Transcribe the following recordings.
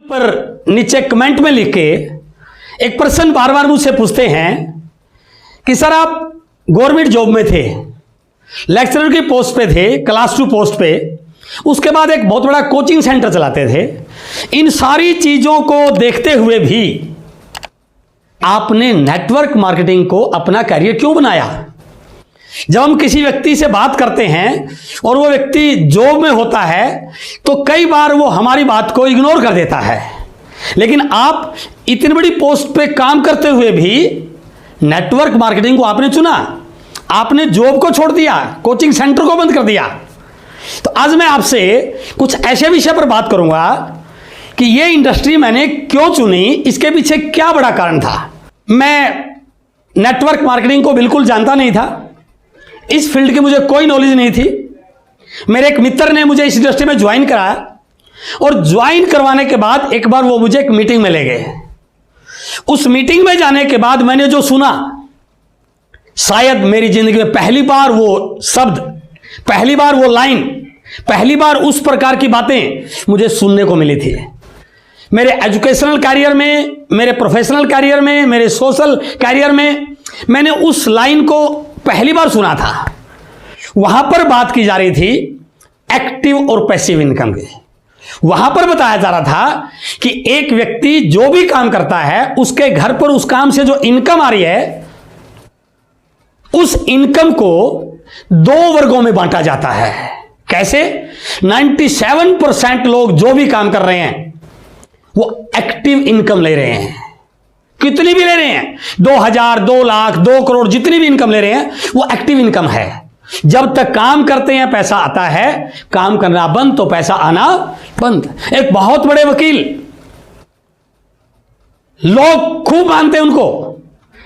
पर नीचे कमेंट में लिख के एक पर्सन बार बार मुझसे पूछते हैं कि सर आप गवर्नमेंट जॉब में थे, लेक्चरर की पोस्ट पे थे, क्लास 2 पोस्ट पे, उसके बाद एक बहुत बड़ा कोचिंग सेंटर चलाते थे। इन सारी चीजों को देखते हुए भी आपने नेटवर्क मार्केटिंग को अपना करियर क्यों बनाया? जब हम किसी व्यक्ति से बात करते हैं और वो व्यक्ति जॉब में होता है तो कई बार वो हमारी बात को इग्नोर कर देता है, लेकिन आप इतनी बड़ी पोस्ट पे काम करते हुए भी नेटवर्क मार्केटिंग को आपने चुना, आपने जॉब को छोड़ दिया, कोचिंग सेंटर को बंद कर दिया। तो आज मैं आपसे कुछ ऐसे विषय पर बात करूंगा कि ये इंडस्ट्री मैंने क्यों चुनी, इसके पीछे क्या बड़ा कारण था। मैं नेटवर्क मार्केटिंग को बिल्कुल जानता नहीं था, इस फील्ड की मुझे कोई नॉलेज नहीं थी। मेरे एक मित्र ने मुझे इस इंडस्ट्री में ज्वाइन कराया और ज्वाइन करवाने के बाद एक बार वो मुझे एक मीटिंग में ले गए। उस मीटिंग में जाने के बाद मैंने जो सुना, शायद मेरी जिंदगी में पहली बार वो शब्द, पहली बार वो लाइन, पहली बार उस प्रकार की बातें मुझे सुनने को मिली थी। मेरे एजुकेशनल कैरियर में, मेरे प्रोफेशनल कैरियर में, मेरे सोशल कैरियर में मैंने उस लाइन को पहली बार सुना था। वहां पर बात की जा रही थी एक्टिव और पैसिव इनकम की। वहां पर बताया जा रहा था कि एक व्यक्ति जो भी काम करता है उसके घर पर उस काम से जो इनकम आ रही है, उस इनकम को 2 वर्गों में बांटा जाता है। कैसे? 97% लोग जो भी काम कर रहे हैं वो एक्टिव इनकम ले रहे हैं। कितनी भी ले रहे हैं, 2000, 2 लाख, 2 करोड़, जितनी भी इनकम ले रहे हैं वो एक्टिव इनकम है। जब तक काम करते हैं पैसा आता है, काम करना बंद तो पैसा आना बंद। एक बहुत बड़े वकील, लोग खूब मानते हैं उनको,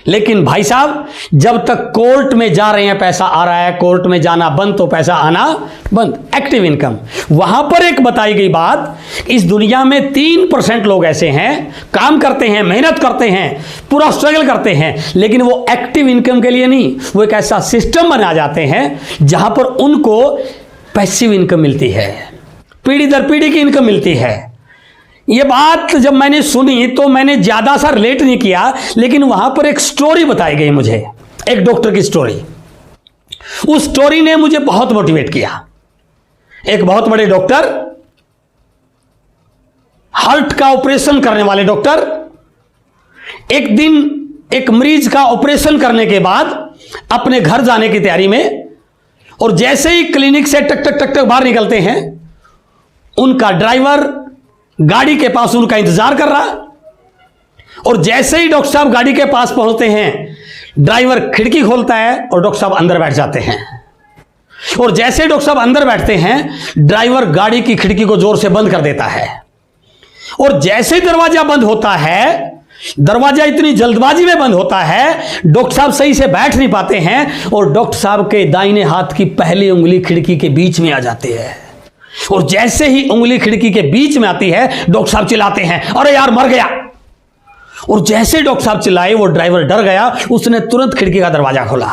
लेकिन भाई साहब जब तक कोर्ट में जा रहे हैं पैसा आ रहा है, कोर्ट में जाना बंद तो पैसा आना बंद। Active income. वहां पर एक बताई गई बात, इस दुनिया में 3% लोग ऐसे हैं, काम करते हैं, मेहनत करते हैं, पूरा स्ट्रगल करते हैं, लेकिन वो एक्टिव इनकम के लिए नहीं, वो एक ऐसा सिस्टम बना जाते हैं जहां पर उनको पैसिव इनकम मिलती है, पीढ़ी दर पीढ़ी की इनकम मिलती है। ये बात जब मैंने सुनी तो मैंने ज्यादा सा रिलेट नहीं किया, लेकिन वहां पर एक स्टोरी बताई गई मुझे, एक डॉक्टर की स्टोरी। उस स्टोरी ने मुझे बहुत मोटिवेट किया। एक बहुत बड़े डॉक्टर, हार्ट का ऑपरेशन करने वाले डॉक्टर, एक दिन एक मरीज का ऑपरेशन करने के बाद अपने घर जाने की तैयारी में, और जैसे ही क्लिनिक से टक टक टक टक बाहर निकलते हैं, उनका ड्राइवर गाड़ी के पास उनका इंतजार कर रहा, और जैसे ही डॉक्टर साहब गाड़ी के पास पहुंचते हैं, ड्राइवर खिड़की खोलता है और डॉक्टर साहब अंदर बैठ जाते हैं। और जैसे डॉक्टर साहब अंदर बैठते हैं, ड्राइवर गाड़ी की खिड़की को जोर से बंद कर देता है, और जैसे ही दरवाजा बंद होता है, दरवाजा इतनी जल्दबाजी में बंद होता है, डॉक्टर साहब सही से बैठ नहीं पाते हैं, और डॉक्टर साहब के दाहिने हाथ की पहली उंगली खिड़की के बीच में आ जाती है। और जैसे ही उंगली खिड़की के बीच में आती है, डॉक्टर साहब चिल्लाते हैं, अरे यार मर गया। और जैसे डॉक्टर साहब चिल्लाए, वो ड्राइवर डर गया, उसने तुरंत खिड़की का दरवाजा खोला,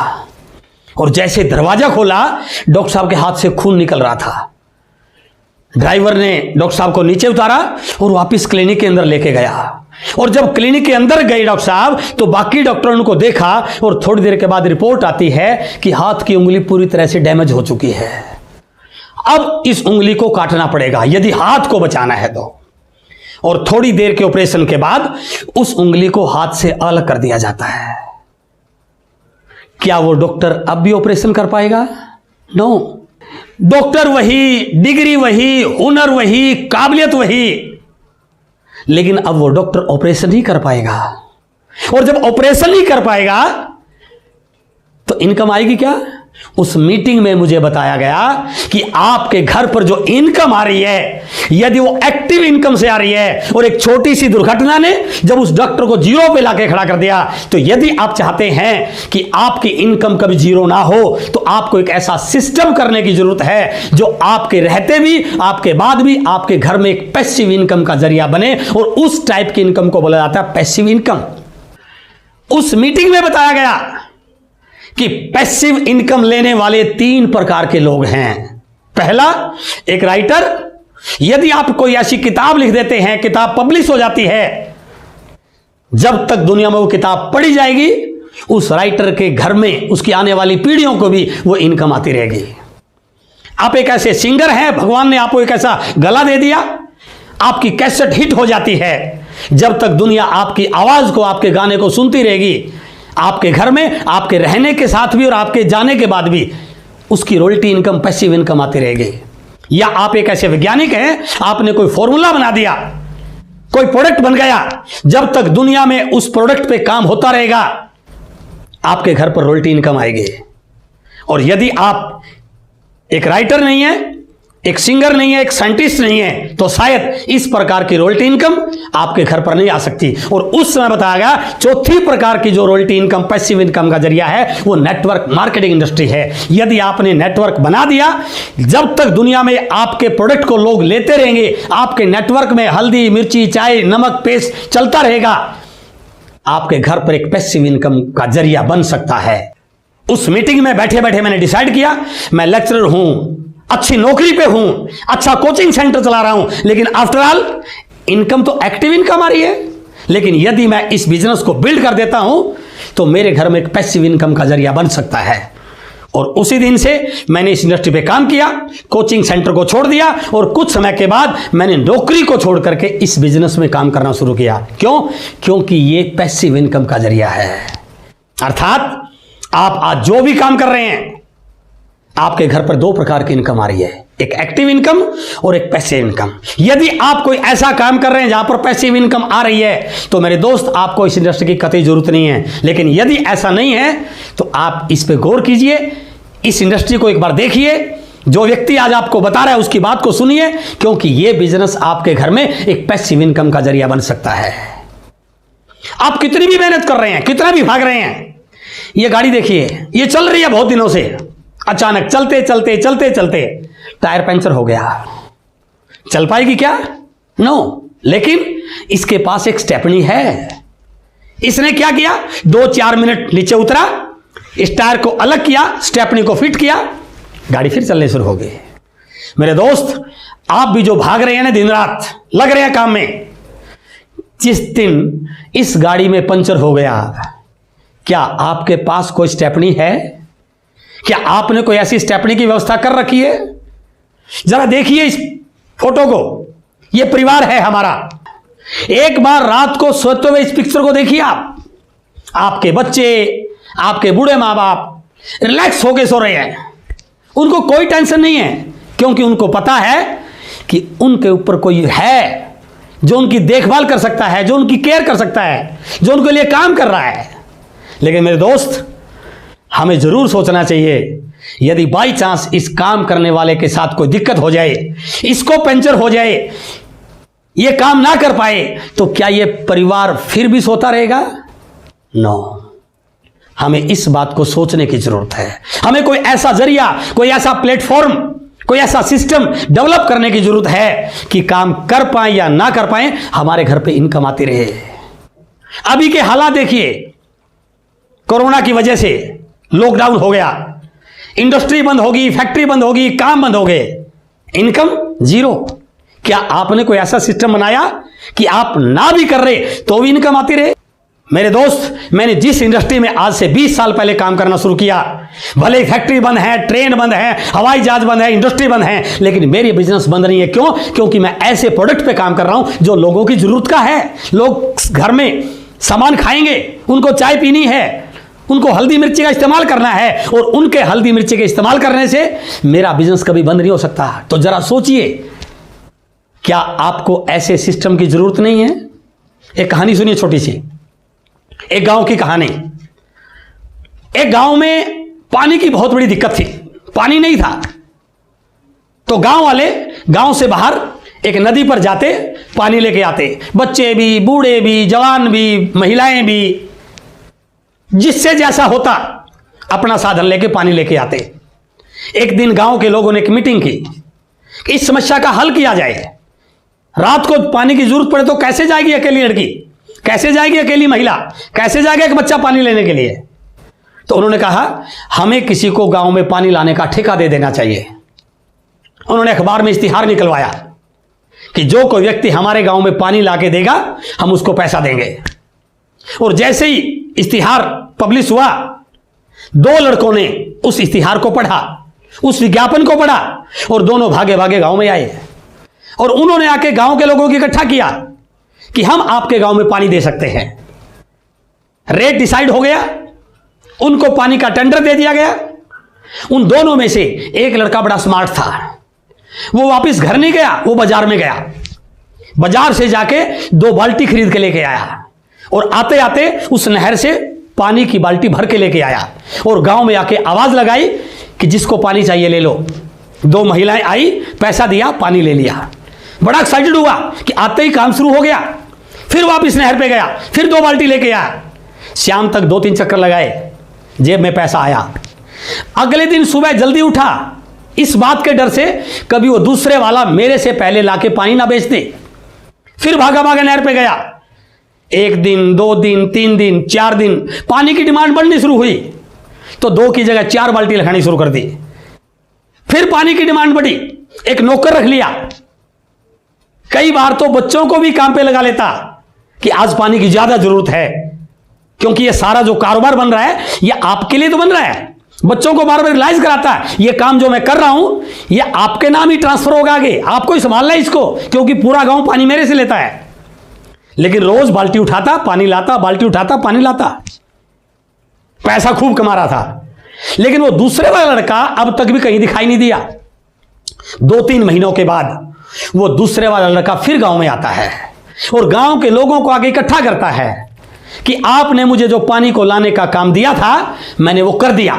और जैसे दरवाजा खोला, डॉक्टर साहब के हाथ से खून निकल रहा था। ड्राइवर ने डॉक्टर साहब को नीचे उतारा और वापस क्लिनिक के अंदर लेके गया। और जब क्लिनिक के अंदर गए डॉक्टर साहब, तो बाकी डॉक्टरों ने उनको देखा, और थोड़ी देर के बाद रिपोर्ट आती है कि हाथ की उंगली पूरी तरह से डैमेज हो चुकी है। अब इस उंगली को काटना पड़ेगा यदि हाथ को बचाना है तो। और थोड़ी देर के ऑपरेशन के बाद उस उंगली को हाथ से अलग कर दिया जाता है। क्या वो डॉक्टर अब भी ऑपरेशन कर पाएगा? नो। डॉक्टर वही, डिग्री वही, हुनर वही, काबिलियत वही, लेकिन अब वो डॉक्टर ऑपरेशन ही कर पाएगा। और जब ऑपरेशन ही कर पाएगा तो इनकम आएगी क्या? उस मीटिंग में मुझे बताया गया कि आपके घर पर जो इनकम आ रही है, यदि वो एक्टिव इनकम से आ रही है, और एक छोटी सी दुर्घटना ने जब उस डॉक्टर को जीरो पे लाके खड़ा कर दिया, तो यदि आप चाहते हैं कि आपकी इनकम कभी जीरो ना हो, तो आपको एक ऐसा सिस्टम करने की जरूरत है जो आपके रहते भी, आपके बाद भी आपके घर में एक पैसिव इनकम का जरिया बने, और उस टाइप की इनकम को बोला जाता है पैसिव इनकम। उस मीटिंग में बताया गया कि पैसिव इनकम लेने वाले 3 प्रकार के लोग हैं। पहला, एक राइटर, यदि आप कोई ऐसी किताब लिख देते हैं, किताब पब्लिश हो जाती है, जब तक दुनिया में वो किताब पढ़ी जाएगी, उस राइटर के घर में उसकी आने वाली पीढ़ियों को भी वो इनकम आती रहेगी। आप एक ऐसे सिंगर हैं, भगवान ने आपको एक ऐसा गला दे दिया, आपकी कैसेट हिट हो जाती है, जब तक दुनिया आपकी आवाज को, आपके गाने को सुनती रहेगी, आपके घर में आपके रहने के साथ भी और आपके जाने के बाद भी उसकी रॉयल्टी इनकम, पैसिव इनकम आती रहेगी। या आप एक ऐसे वैज्ञानिक हैं, आपने कोई फॉर्मूला बना दिया, कोई प्रोडक्ट बन गया, जब तक दुनिया में उस प्रोडक्ट पे काम होता रहेगा, आपके घर पर रॉयल्टी इनकम आएगी। और यदि आप एक राइटर नहीं है, एक सिंगर नहीं है, एक साइंटिस्ट नहीं है, तो शायद इस प्रकार की रॉयल्टी इनकम आपके घर पर नहीं आ सकती। और उस समय बताया गया चौथी प्रकार की जो रॉयल्टी इनकम, पैसिव इनकम का जरिया है, वो नेटवर्क मार्केटिंग इंडस्ट्री है। यदि आपने नेटवर्क बना दिया, जब तक दुनिया में आपके प्रोडक्ट को लोग लेते रहेंगे, आपके नेटवर्क में हल्दी, मिर्ची, चाय, नमक, पेस्ट चलता रहेगा, आपके घर पर एक पैसिव इनकम का जरिया बन सकता है। उस मीटिंग में बैठे बैठे मैंने डिसाइड किया, मैं लेक्चरर हूं, अच्छी नौकरी पे हूं, अच्छा कोचिंग सेंटर चला रहा हूं, लेकिन आफ्टर ऑल इनकम तो एक्टिव इनकम आ रही है। लेकिन यदि मैं इस बिजनेस को बिल्ड कर देता हूं तो मेरे घर में एक पैसिव इनकम का जरिया बन सकता है। और उसी दिन से मैंने इस इंडस्ट्री पे काम किया, कोचिंग सेंटर को छोड़ दिया और कुछ समय के बाद मैंने नौकरी को छोड़ करके इस बिजनेस में काम करना शुरू किया। क्यों? क्योंकि ये पैसिव इनकम का जरिया है। अर्थात आप आज जो भी काम कर रहे हैं, आपके घर पर दो प्रकार की इनकम आ रही है, एक एक्टिव इनकम और एक पैसिव इनकम। यदि आप कोई ऐसा काम कर रहे हैं जहां पर पैसिव इनकम आ रही है, तो मेरे दोस्त आपको इस इंडस्ट्री की कतई जरूरत नहीं है। लेकिन यदि ऐसा नहीं है तो आप इस पे गौर कीजिए, इस इंडस्ट्री को एक बार देखिए, जो व्यक्ति आज आपको बता रहा है उसकी बात को सुनिए, क्योंकि यह बिजनेस आपके घर में एक पैसिव इनकम का जरिया बन सकता है। आप कितनी भी मेहनत कर रहे हैं, कितना भी भाग रहे हैं, ये गाड़ी देखिए, ये चल रही है बहुत दिनों से, अचानक चलते चलते चलते चलते टायर पंचर हो गया, चल पाएगी क्या? नो। लेकिन इसके पास एक स्टेपनी है। इसने क्या किया, 2-4 मिनट नीचे उतरा, इस टायर को अलग किया, स्टेपनी को फिट किया, गाड़ी फिर चलने शुरू हो गई। मेरे दोस्त, आप भी जो भाग रहे हैं ना, दिन रात लग रहे हैं काम में, जिस दिन इस गाड़ी में पंचर हो गया, क्या आपके पास कोई स्टेपनी है? क्या आपने कोई ऐसी स्टेपनी की व्यवस्था कर रखी है? जरा देखिए इस फोटो को, यह परिवार है हमारा। एक बार रात को सोते हुए इस पिक्चर को देखिए आप, आपके बच्चे, आपके बूढ़े मां बाप रिलैक्स होके सो रहे हैं, उनको कोई टेंशन नहीं है, क्योंकि उनको पता है कि उनके ऊपर कोई है जो उनकी देखभाल कर सकता है, जो उनकी केयर कर सकता है, जो उनके लिए काम कर रहा है। लेकिन मेरे दोस्त, हमें जरूर सोचना चाहिए, यदि बाई चांस इस काम करने वाले के साथ कोई दिक्कत हो जाए, इसको पंचर हो जाए, ये काम ना कर पाए, तो क्या ये परिवार फिर भी सोता रहेगा? नो। हमें इस बात को सोचने की जरूरत है। हमें कोई ऐसा जरिया, कोई ऐसा प्लेटफॉर्म, कोई ऐसा सिस्टम डेवलप करने की जरूरत है कि काम कर पाए या ना कर पाए, हमारे घर पे इनकम आती रहे। अभी के हालात देखिए, कोरोना की वजह से लॉकडाउन हो गया, इंडस्ट्री बंद होगी, फैक्ट्री बंद होगी, काम बंद हो गए, इनकम जीरो। क्या आपने कोई ऐसा सिस्टम बनाया कि आप ना भी कर रहे तो भी इनकम आती रहे? मेरे दोस्त, मैंने जिस इंडस्ट्री में आज से 20 साल पहले काम करना शुरू किया, भले फैक्ट्री बंद है, ट्रेन बंद है, हवाई जहाज बंद है, इंडस्ट्री बंद है, लेकिन मेरी बिजनेस बंद नहीं है। क्यों? क्योंकि मैं ऐसे प्रोडक्ट पे काम कर रहा हूं जो लोगों की जरूरत का है। लोग घर में सामान खाएंगे, उनको चाय पीनी है, उनको हल्दी मिर्ची का इस्तेमाल करना है, और उनके हल्दी मिर्ची के इस्तेमाल करने से मेरा बिजनेस कभी बंद नहीं हो सकता। तो जरा सोचिए, क्या आपको ऐसे सिस्टम की जरूरत नहीं है? एक कहानी सुनिए छोटी सी, एक गांव की कहानी। एक गांव में पानी की बहुत बड़ी दिक्कत थी, पानी नहीं था। तो गांव वाले गांव से बाहर एक नदी पर जाते, पानी लेके आते, बच्चे भी, बूढ़े भी, जवान भी, महिलाएं भी, जिससे जैसा होता अपना साधन लेके पानी लेके आते। एक दिन गांव के लोगों ने एक मीटिंग की कि इस समस्या का हल किया जाए। रात को पानी की जरूरत पड़े तो कैसे जाएगी अकेली लड़की, कैसे जाएगी अकेली महिला, कैसे जाएगा एक बच्चा पानी लेने के लिए? तो उन्होंने कहा, हमें किसी को गांव में पानी लाने का ठेका दे देना चाहिए। उन्होंने अखबार में इश्तिहार निकलवाया कि जो कोई व्यक्ति हमारे गांव में पानी लाके देगा हम उसको पैसा देंगे। और जैसे ही इश्तिहार पब्लिश हुआ, 2 लड़कों ने उस इश्तिहार को पढ़ा, उस विज्ञापन को पढ़ा और दोनों भागे भागे गांव में आए और उन्होंने आके गांव के लोगों को इकट्ठा किया कि हम आपके गांव में पानी दे सकते हैं। रेट डिसाइड हो गया, उनको पानी का टेंडर दे दिया गया। उन दोनों में से एक लड़का बड़ा स्मार्ट था, वो वापस घर नहीं गया, वो बाजार में गया। बाजार से जाके 2 बाल्टी खरीद के लेके आया और आते आते उस नहर से पानी की बाल्टी भर के लेके आया और गांव में आके आवाज लगाई कि जिसको पानी चाहिए ले लो। 2 महिलाएं आई, पैसा दिया, पानी ले लिया। बड़ा एक्साइटेड हुआ कि आते ही काम शुरू हो गया। फिर वापस नहर पे गया, फिर 2 बाल्टी लेके आया। शाम तक 2-3 चक्कर लगाए, जेब में पैसा आया। अगले दिन सुबह जल्दी उठा, इस बात के डर से कभी वो दूसरे वाला मेरे से पहले लाके पानी ना बेच दे। फिर भागा भागा नहर पे गया। 1 दिन, 2 दिन, 3 दिन, 4 दिन, पानी की डिमांड बढ़नी शुरू हुई तो 2 की जगह 4 बाल्टी लगानी शुरू कर दी। फिर पानी की डिमांड बढ़ी, एक नौकर रख लिया। कई बार तो बच्चों को भी काम पे लगा लेता कि आज पानी की ज्यादा जरूरत है, क्योंकि ये सारा जो कारोबार बन रहा है ये आपके लिए तो बन रहा है। बच्चों को बार बार रियलाइज कराता है ये काम जो मैं कर रहा हूं ये आपके नाम ही ट्रांसफर होगा, आगे आपको ही संभालना है इसको, क्योंकि पूरा गांव पानी मेरे से लेता है। लेकिन रोज बाल्टी उठाता, पानी लाता, बाल्टी उठाता, पानी लाता, पैसा खूब कमा रहा था। लेकिन वो दूसरे वाला लड़का अब तक भी कहीं दिखाई नहीं दिया। 2-3 महीनों के बाद वो दूसरे वाला लड़का फिर गांव में आता है और गांव के लोगों को आगे इकट्ठा करता है कि आपने मुझे जो पानी को लाने का काम दिया था मैंने वो कर दिया।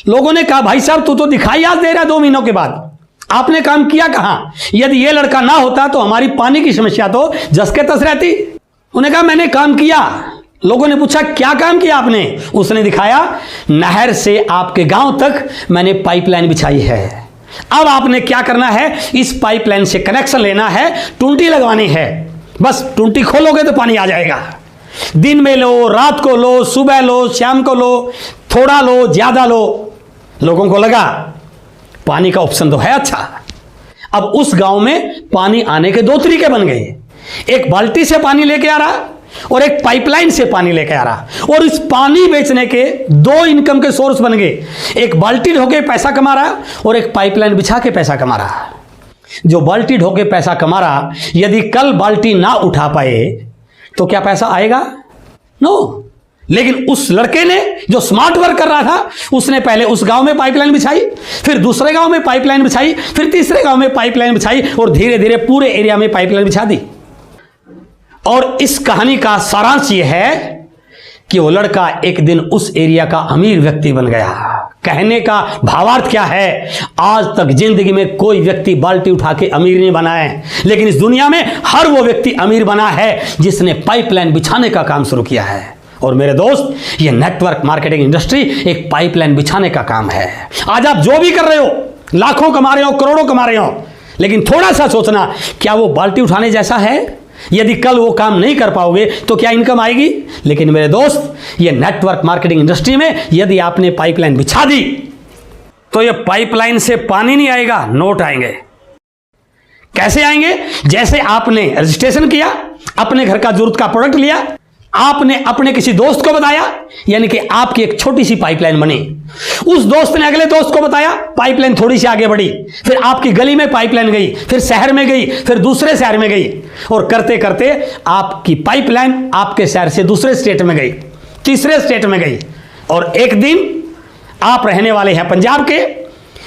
लोगों ने कहा भाई साहब तू तो दिखाई आज दे रहा है 2 महीनों के बाद, आपने काम किया कहां? यदि ये लड़का ना होता तो हमारी पानी की समस्या तो जस के तस रहती। उन्होंने कहा मैंने काम किया। लोगों ने पूछा क्या काम किया आपने? उसने दिखाया, नहर से आपके गांव तक मैंने पाइपलाइन बिछाई है। अब आपने क्या करना है, इस पाइपलाइन से कनेक्शन लेना है, टूंटी लगवानी है, बस टूंटी खोलोगे तो पानी आ जाएगा। दिन में लो, रात को लो, सुबह लो, शाम को लो, थोड़ा लो, ज्यादा लो। लोगों को लगा पानी का ऑप्शन तो है अच्छा। अब उस गांव में पानी आने के 2 तरीके बन गए, एक बाल्टी से पानी लेके आ रहा और एक पाइपलाइन से पानी लेके आ रहा। और इस पानी बेचने के 2 इनकम के सोर्स बन गए, एक बाल्टी ढोके पैसा कमा रहा और एक पाइपलाइन बिछा के पैसा कमा रहा। जो बाल्टी ढोके पैसा कमा रहा यदि कल बाल्टी ना उठा पाए तो क्या पैसा आएगा? नो। लेकिन उस लड़के ने जो स्मार्ट वर्क कर रहा था उसने पहले उस गांव में पाइपलाइन बिछाई, फिर दूसरे गांव में पाइपलाइन बिछाई, फिर तीसरे गांव में पाइपलाइन बिछाई और धीरे धीरे पूरे एरिया में पाइपलाइन बिछा दी। और इस कहानी का सारांश यह है कि वो लड़का एक दिन उस एरिया का अमीर व्यक्ति बन गया। कहने का भावार्थ क्या है, आज तक जिंदगी में कोई व्यक्ति बाल्टी उठा के अमीर नहीं बना है, लेकिन इस दुनिया में हर वो व्यक्ति अमीर बना है जिसने पाइपलाइन बिछाने का काम शुरू किया है। और मेरे दोस्त, ये नेटवर्क मार्केटिंग इंडस्ट्री एक पाइपलाइन बिछाने का काम है। आज आप जो भी कर रहे हो, लाखों कमा रहे हो, करोड़ों कमा रहे हो, लेकिन थोड़ा सा सोचना, क्या वो बाल्टी उठाने जैसा है? यदि कल वो काम नहीं कर पाओगे तो क्या इनकम आएगी? लेकिन मेरे दोस्त, ये नेटवर्क मार्केटिंग इंडस्ट्री में यदि आपने पाइपलाइन बिछा दी तो ये पाइपलाइन से पानी नहीं आएगा, नोट आएंगे। कैसे आएंगे? जैसे आपने रजिस्ट्रेशन किया, अपने घर का जरूरत का प्रोडक्ट लिया, आपने अपने किसी दोस्त को बताया, यानी कि आपकी एक छोटी सी पाइपलाइन बनी। उस दोस्त ने अगले दोस्त को बताया, पाइपलाइन थोड़ी सी आगे बढ़ी, फिर आपकी गली में पाइपलाइन गई, फिर शहर में गई, फिर दूसरे शहर में गई, और करते करते आपकी पाइपलाइन आपके शहर से दूसरे स्टेट में गई, तीसरे स्टेट में गई। और एक दिन आप रहने वाले हैं पंजाब के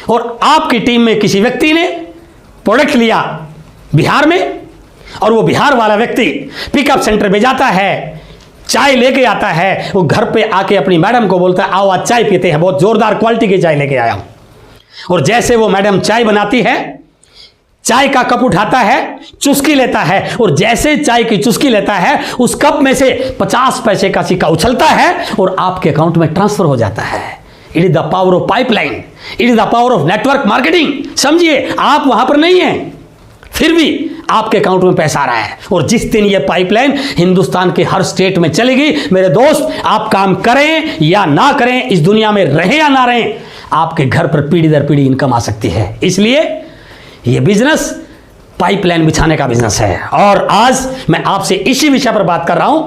और आपकी टीम में किसी व्यक्ति ने प्रोडक्ट लिया बिहार में, और वो बिहार वाला व्यक्ति पिकअप सेंटर पे जाता है, चाय लेके आता है, वो घर पे आके अपनी मैडम को बोलता है आओ आज चाय पीते हैं, बहुत जोरदार क्वालिटी की चाय लेके आया हूं। और जैसे वो मैडम चाय बनाती है, चाय का कप उठाता है, चुस्की लेता है, और जैसे चाय की चुस्की लेता है उस कप में से 50 पैसे का सिक्का उछलता है और आपके अकाउंट में ट्रांसफर हो जाता है। It is the power of pipeline, it is the power of network marketing. समझिए, आप वहां पर नहीं हैं, फिर भी आपके अकाउंट में पैसा आ रहा है। और जिस दिन ये पाइपलाइन हिंदुस्तान के हर स्टेट में चलेगी, मेरे दोस्त, आप काम करें या ना करें, इस दुनिया में रहें या ना रहें, आपके घर पर पीढ़ी दर पीढ़ी इनकम आ सकती है। इसलिए ये बिजनेस पाइपलाइन बिछाने का बिजनेस है। और आज मैं आपसे इसी विषय पर बात कर रहा हूं।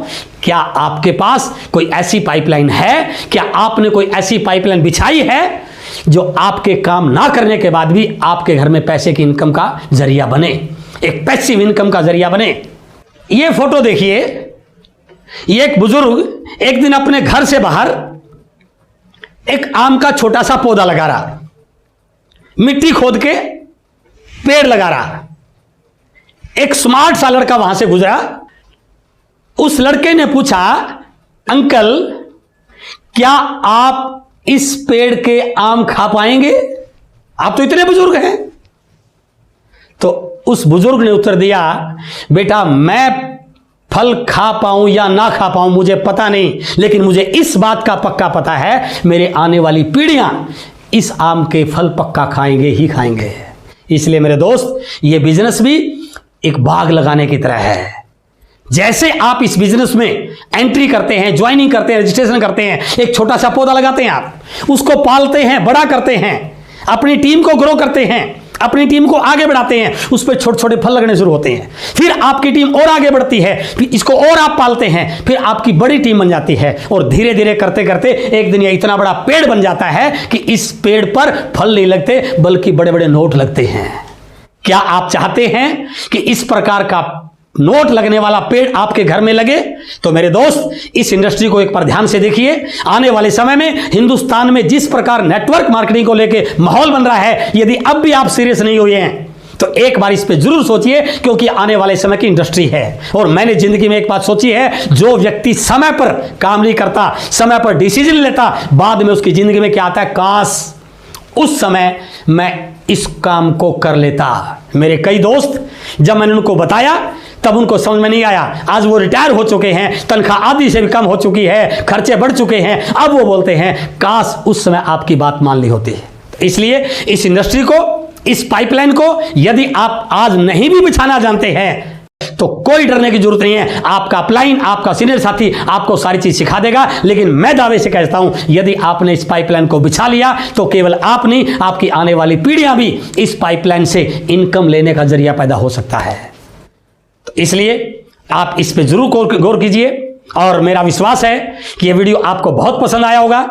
क्या आपके पास कोई ऐसी पाइपलाइन है? क्या आपने कोई ऐसी पाइपलाइन बिछाई है जो आपके काम ना करने के बाद भी आपके घर में पैसे की इनकम का जरिया बने, एक पैसिव इनकम का जरिया बने? ये फोटो देखिए, ये एक बुजुर्ग एक दिन अपने घर से बाहर एक आम का छोटा सा पौधा लगा रहा, मिट्टी खोद के पेड़ लगा रहा। एक स्मार्ट सा लड़का वहां से गुजरा। उस लड़के ने पूछा, अंकल क्या आप इस पेड़ के आम खा पाएंगे? आप तो इतने बुजुर्ग हैं। तो उस बुजुर्ग ने उत्तर दिया, बेटा मैं फल खा पाऊं या ना खा पाऊं मुझे पता नहीं, लेकिन मुझे इस बात का पक्का पता है मेरे आने वाली पीढ़ियां इस आम के फल पक्का खाएंगे ही खाएंगे। इसलिए मेरे दोस्त, ये बिजनेस भी एक बाग लगाने की तरह है। जैसे आप इस बिजनेस में एंट्री करते हैं, ज्वाइनिंग करते हैं, रजिस्ट्रेशन करते हैं, एक छोटा सा पौधा लगाते हैं, आप उसको पालते हैं, बड़ा करते हैं, अपनी टीम को ग्रो करते हैं, अपनी टीम को आगे बढ़ाते हैं, उस पर छोटे छोटे फल लगने शुरू होते हैं। फिर आपकी टीम और आगे बढ़ती है, फिर इसको और आप पालते हैं, फिर आपकी बड़ी टीम बन जाती है और धीरे धीरे करते करते एक दिन ये इतना बड़ा पेड़ बन जाता है कि इस पेड़ पर फल नहीं लगते बल्कि बड़े बड़े नोट लगते हैं। क्या आप चाहते हैं कि इस प्रकार का नोट लगने वाला पेड़ आपके घर में लगे? तो मेरे दोस्त, इस इंडस्ट्री को एक बार ध्यान से देखिए। आने वाले समय में हिंदुस्तान में जिस प्रकार नेटवर्क मार्केटिंग को लेके माहौल बन रहा है, यदि अब भी आप सीरियस नहीं हुए हैं तो एक बार इस पे जरूर सोचिए, क्योंकि आने वाले समय की इंडस्ट्री है। और मैंने जिंदगी में एक बात सोची है, जो व्यक्ति समय पर काम नहीं करता, समय पर डिसीजन लेता, बाद में उसकी जिंदगी में क्या आता है, काश उस समय मैं इस काम को कर लेता। मेरे कई दोस्त, जब मैंने उनको बताया तब उनको समझ में नहीं आया। आज वो रिटायर हो चुके हैं, तनख्वाह आधी से भी कम हो चुकी है, खर्चे बढ़ चुके हैं। अब वो बोलते हैं काश उस समय आपकी बात मान ली होती। इसलिए इस इंडस्ट्री को, इस पाइपलाइन को यदि आप आज नहीं भी बिछाना जानते हैं तो कोई डरने की जरूरत नहीं है। आपका अपलाइन, आपका सीनियर साथी आपको सारी चीज सिखा देगा। लेकिन मैं दावे से कहता हूं, यदि आपने इस पाइपलाइन को बिछा लिया तो केवल आप नहीं, आपकी आने वाली पीढ़ियां भी इस पाइपलाइन से इनकम लेने का जरिया पैदा हो सकता है। तो इसलिए आप इस पे जरूर गौर कीजिए और मेरा विश्वास है कि यह वीडियो आपको बहुत पसंद आया होगा।